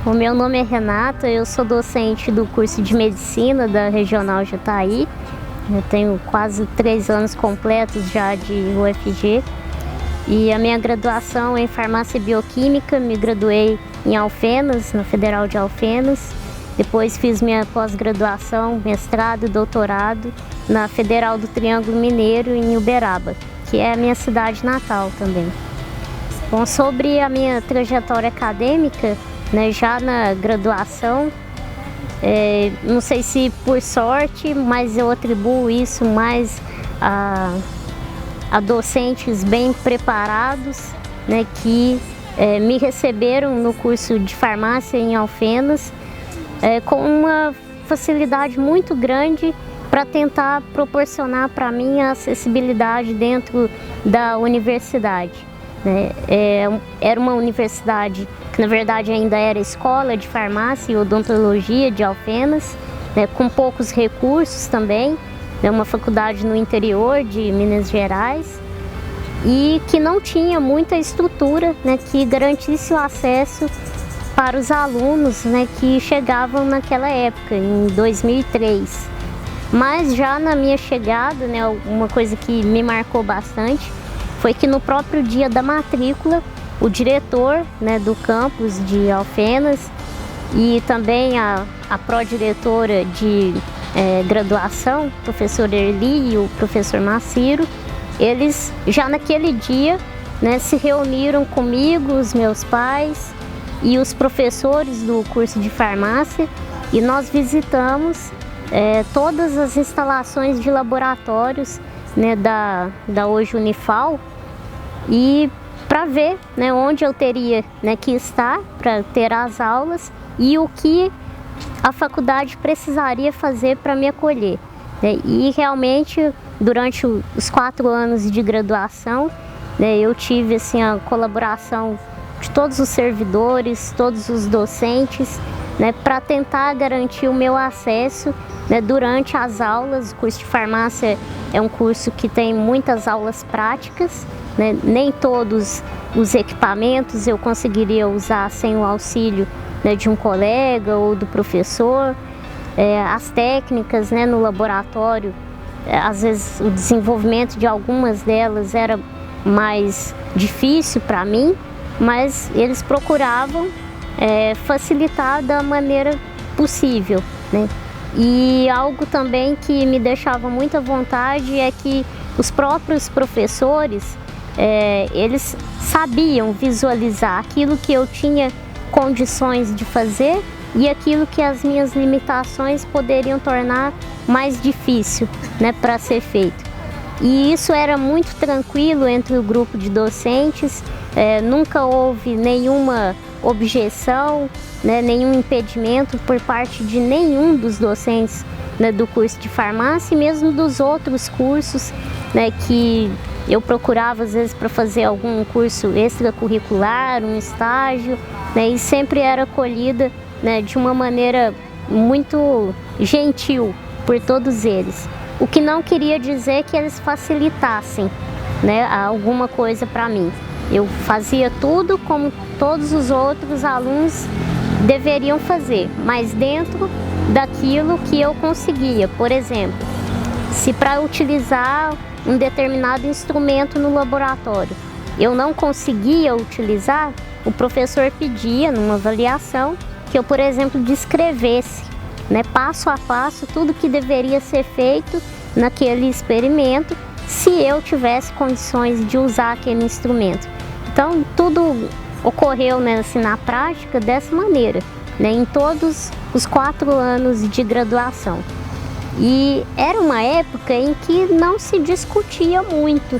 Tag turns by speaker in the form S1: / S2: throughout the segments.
S1: O meu nome é Renata, eu sou docente do curso de Medicina da Regional Jataí. Eu tenho quase 3 anos completos já de UFG. E a minha graduação é em Farmácia Bioquímica, me graduei em Alfenas, na Federal de Alfenas. Depois fiz minha pós-graduação, mestrado e doutorado na Federal do Triângulo Mineiro, em Uberaba, que é a minha cidade natal também. Bom, sobre a minha trajetória acadêmica, já na graduação, não sei se por sorte, mas eu atribuo isso mais a docentes bem preparados, que me receberam no curso de farmácia em Alfenas com uma facilidade muito grande para tentar proporcionar para mim a acessibilidade dentro da universidade. Era uma universidade que na verdade ainda era escola de farmácia e odontologia de Alfenas, com poucos recursos também, uma faculdade no interior de Minas Gerais e que não tinha muita estrutura que garantisse o acesso para os alunos que chegavam naquela época, em 2003. Mas já na minha chegada, uma coisa que me marcou bastante foi que no próprio dia da matrícula, o diretor do campus de Alfenas e também a pró-diretora de graduação, o professor Erli e o professor Maciro, eles já naquele dia se reuniram comigo, os meus pais e os professores do curso de farmácia, e nós visitamos todas as instalações de laboratórios da hoje Unifal, e para ver onde eu teria que estar para ter as aulas e o que a faculdade precisaria fazer para me acolher. E realmente, durante os 4 anos de graduação, eu tive assim, a colaboração de todos os servidores, todos os docentes, para tentar garantir o meu acesso durante as aulas. O curso de farmácia é um curso que tem muitas aulas práticas, nem todos os equipamentos eu conseguiria usar sem o auxílio de um colega ou do professor. As técnicas no laboratório, às vezes o desenvolvimento de algumas delas era mais difícil para mim, mas eles procuravam facilitar da maneira possível. E algo também que me deixava muita vontade é que os próprios professores, eles sabiam visualizar aquilo que eu tinha condições de fazer e aquilo que as minhas limitações poderiam tornar mais difícil para ser feito. E isso era muito tranquilo entre o grupo de docentes, nunca houve nenhuma objeção, nenhum impedimento por parte de nenhum dos docentes do curso de farmácia e mesmo dos outros cursos que eu procurava às vezes para fazer algum curso extracurricular, um estágio, e sempre era acolhida de uma maneira muito gentil por todos eles. O que não queria dizer que eles facilitassem alguma coisa para mim. Eu fazia tudo como todos os outros alunos deveriam fazer, mas dentro daquilo que eu conseguia. Por exemplo, se para utilizar um determinado instrumento no laboratório eu não conseguia utilizar, o professor pedia numa avaliação que eu, por exemplo, descrevesse passo a passo tudo que deveria ser feito naquele experimento, se eu tivesse condições de usar aquele instrumento. Então tudo ocorreu na prática dessa maneira, em todos os 4 anos de graduação. E era uma época em que não se discutia muito.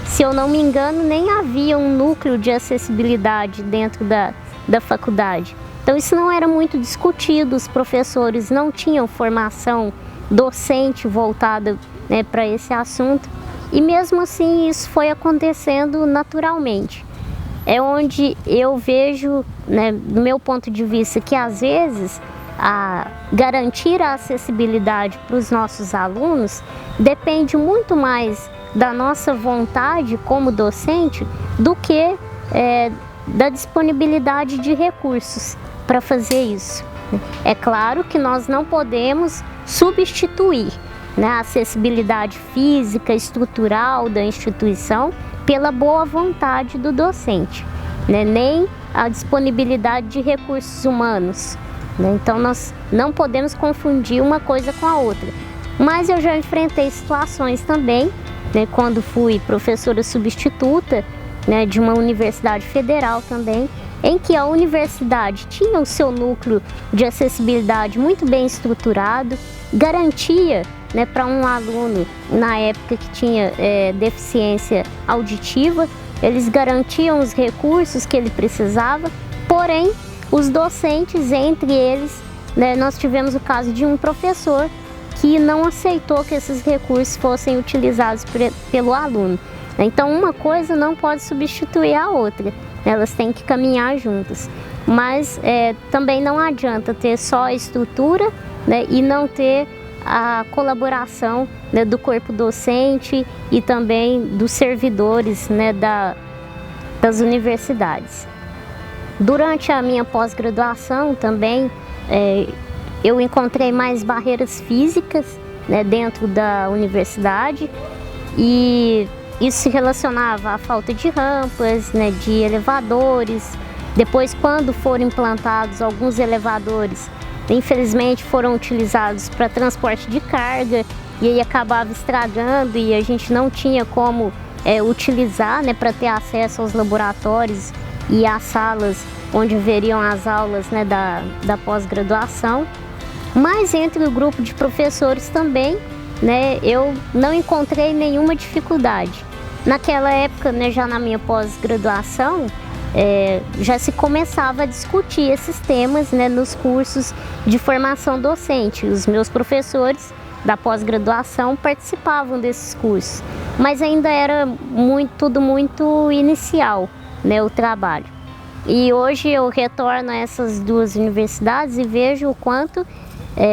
S1: Se eu não me engano, nem havia um núcleo de acessibilidade dentro da faculdade. Então isso não era muito discutido, os professores não tinham formação docente voltada para esse assunto. E mesmo assim isso foi acontecendo naturalmente. É onde eu vejo, do meu ponto de vista, que às vezes garantir a acessibilidade para os nossos alunos depende muito mais da nossa vontade como docente do que da disponibilidade de recursos para fazer isso. É claro que nós não podemos substituir, né, a acessibilidade física, estrutural da instituição pela boa vontade do docente, né, nem a disponibilidade de recursos humanos, né? Então nós não podemos confundir uma coisa com a outra. Mas eu já enfrentei situações também, né, quando fui professora substituta, né, de uma universidade federal também, em que a universidade tinha o seu núcleo de acessibilidade muito bem estruturado, garantia, né, para um aluno, na época que tinha deficiência auditiva, eles garantiam os recursos que ele precisava, porém, os docentes, entre eles, né, nós tivemos o caso de um professor que não aceitou que esses recursos fossem utilizados pelo aluno. Então, uma coisa não pode substituir a outra, elas têm que caminhar juntas. Mas também não adianta ter só a estrutura, né, e não ter a colaboração, né, do corpo docente e também dos servidores, né, das universidades. Durante a minha pós-graduação também, eu encontrei mais barreiras físicas, né, dentro da universidade, e isso se relacionava à falta de rampas, né, de elevadores. Depois, quando foram implantados alguns elevadores, infelizmente foram utilizados para transporte de carga, e aí acabava estragando e a gente não tinha como utilizar, né, para ter acesso aos laboratórios e às salas onde haveriam as aulas, né, da pós-graduação. Mas entre o grupo de professores também, né, eu não encontrei nenhuma dificuldade. Naquela época, né, já na minha pós-graduação, já se começava a discutir esses temas, né, nos cursos de formação docente. Os meus professores da pós-graduação participavam desses cursos, mas ainda era tudo muito inicial, né, o trabalho. E hoje eu retorno a essas duas universidades e vejo o quanto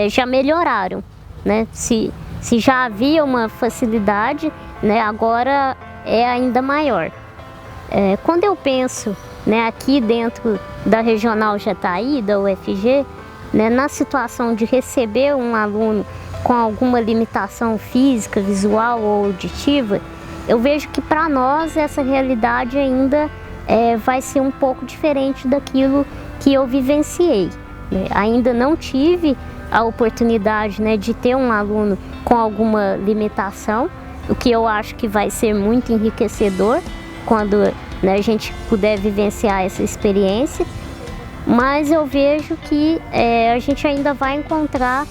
S1: já melhoraram, né? Se já havia uma facilidade, né, agora é ainda maior. Quando eu penso, né, aqui dentro da Regional Jataí, da UFG, né, na situação de receber um aluno com alguma limitação física, visual ou auditiva, eu vejo que para nós essa realidade ainda vai ser um pouco diferente daquilo que eu vivenciei, né? Ainda não tive a oportunidade, né, de ter um aluno com alguma limitação, o que eu acho que vai ser muito enriquecedor quando, né, a gente puder vivenciar essa experiência. Mas eu vejo que a gente ainda vai encontrar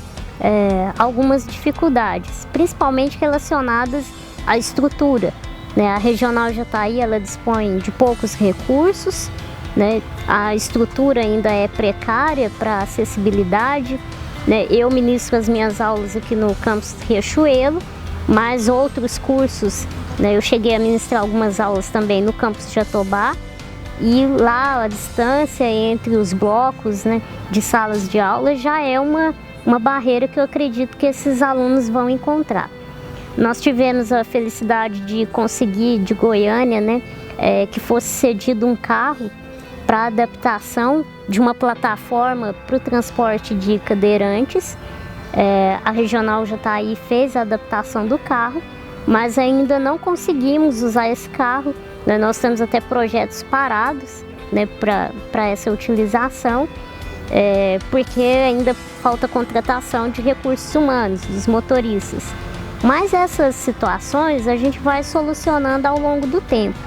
S1: algumas dificuldades, principalmente relacionadas à estrutura, né? A Regional Jataí, ela dispõe de poucos recursos, né? A estrutura ainda é precária para acessibilidade, né? Eu ministro as minhas aulas aqui no campus Riachuelo, mas outros cursos, né, eu cheguei a ministrar algumas aulas também no campus Jatobá, e lá a distância entre os blocos, né, de salas de aula já é uma barreira que eu acredito que esses alunos vão encontrar. Nós tivemos a felicidade de conseguir de Goiânia, né, que fosse cedido um carro para adaptação de uma plataforma para o transporte de cadeirantes. A Regional Jataí fez a adaptação do carro, mas ainda não conseguimos usar esse carro, né? Nós temos até projetos parados, né, para essa utilização, porque ainda falta contratação de recursos humanos, dos motoristas. Mas essas situações a gente vai solucionando ao longo do tempo,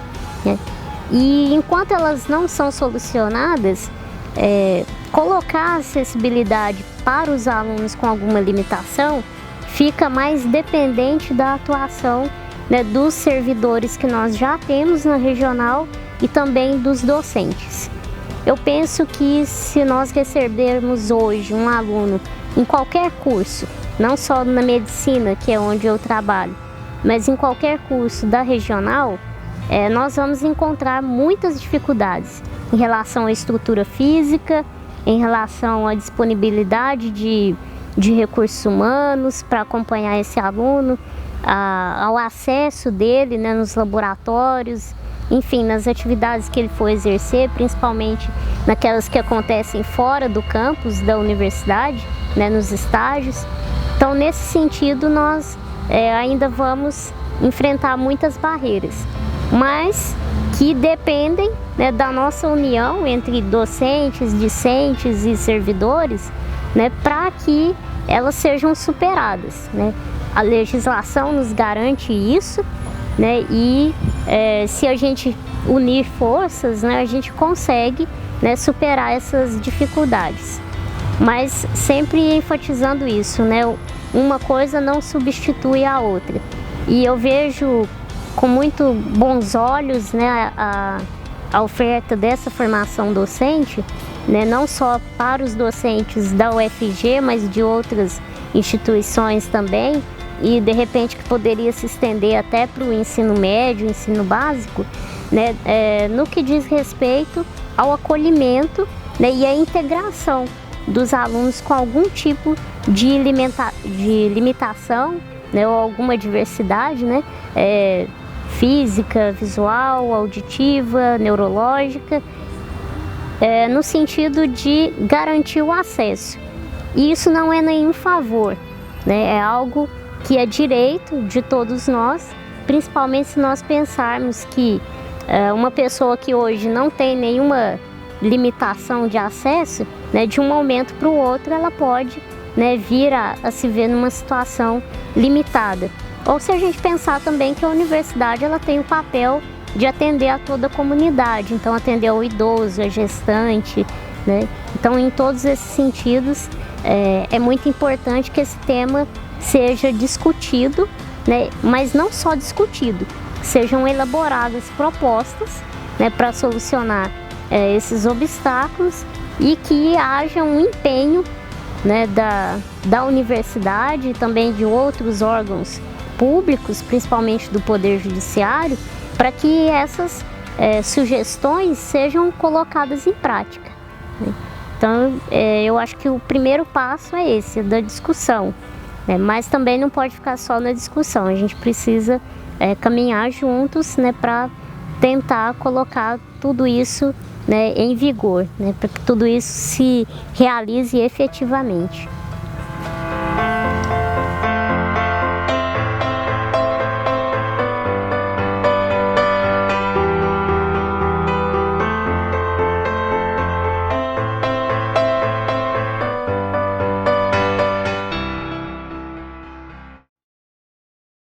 S1: né? E enquanto elas não são solucionadas, colocar acessibilidade para os alunos com alguma limitação fica mais dependente da atuação, né, dos servidores que nós já temos na regional e também dos docentes. Eu penso que se nós recebermos hoje um aluno em qualquer curso, não só na medicina, que é onde eu trabalho, mas em qualquer curso da regional, nós vamos encontrar muitas dificuldades em relação à estrutura física, em relação à disponibilidade de recursos humanos para acompanhar esse aluno, ao acesso dele, né, nos laboratórios enfim, nas atividades que ele for exercer, principalmente naquelas que acontecem fora do campus da universidade, né, nos estágios. Então, nesse sentido, nós ainda vamos enfrentar muitas barreiras, mas que dependem, né, da nossa união entre docentes, discentes e servidores, né, para que elas sejam superadas, né? A legislação nos garante isso, né? E se a gente unir forças, né, a gente consegue, né, superar essas dificuldades. Mas sempre enfatizando isso, né? Uma coisa não substitui a outra. E eu vejo com muito bons olhos, né, a oferta dessa formação docente, né, não só para os docentes da UFG, mas de outras instituições também, e de repente que poderia se estender até para o ensino médio, ensino básico, né, no que diz respeito ao acolhimento, né, e a integração dos alunos com algum tipo de limitação, né, ou alguma diversidade, né, física, visual, auditiva, neurológica, no sentido de garantir o acesso. E isso não é nenhum favor, né, é algo que é direito de todos nós, principalmente se nós pensarmos que uma pessoa que hoje não tem nenhuma limitação de acesso, né, de um momento para o outro ela pode, né, vir a se ver numa situação limitada. Ou se a gente pensar também que a universidade ela tem o papel de atender a toda a comunidade, então atender ao idoso, a gestante, né? Então, em todos esses sentidos, é muito importante que esse tema seja discutido, né? Mas não só discutido, sejam elaboradas propostas, né, para solucionar esses obstáculos e que haja um empenho, né, da universidade e também de outros órgãos públicos, principalmente do Poder Judiciário, para que essas sugestões sejam colocadas em prática, né? Então, eu acho que o primeiro passo é esse, da discussão, né? Mas também não pode ficar só na discussão, a gente precisa caminhar juntos, né, para tentar colocar tudo isso, né, em vigor, né, para que tudo isso se realize efetivamente.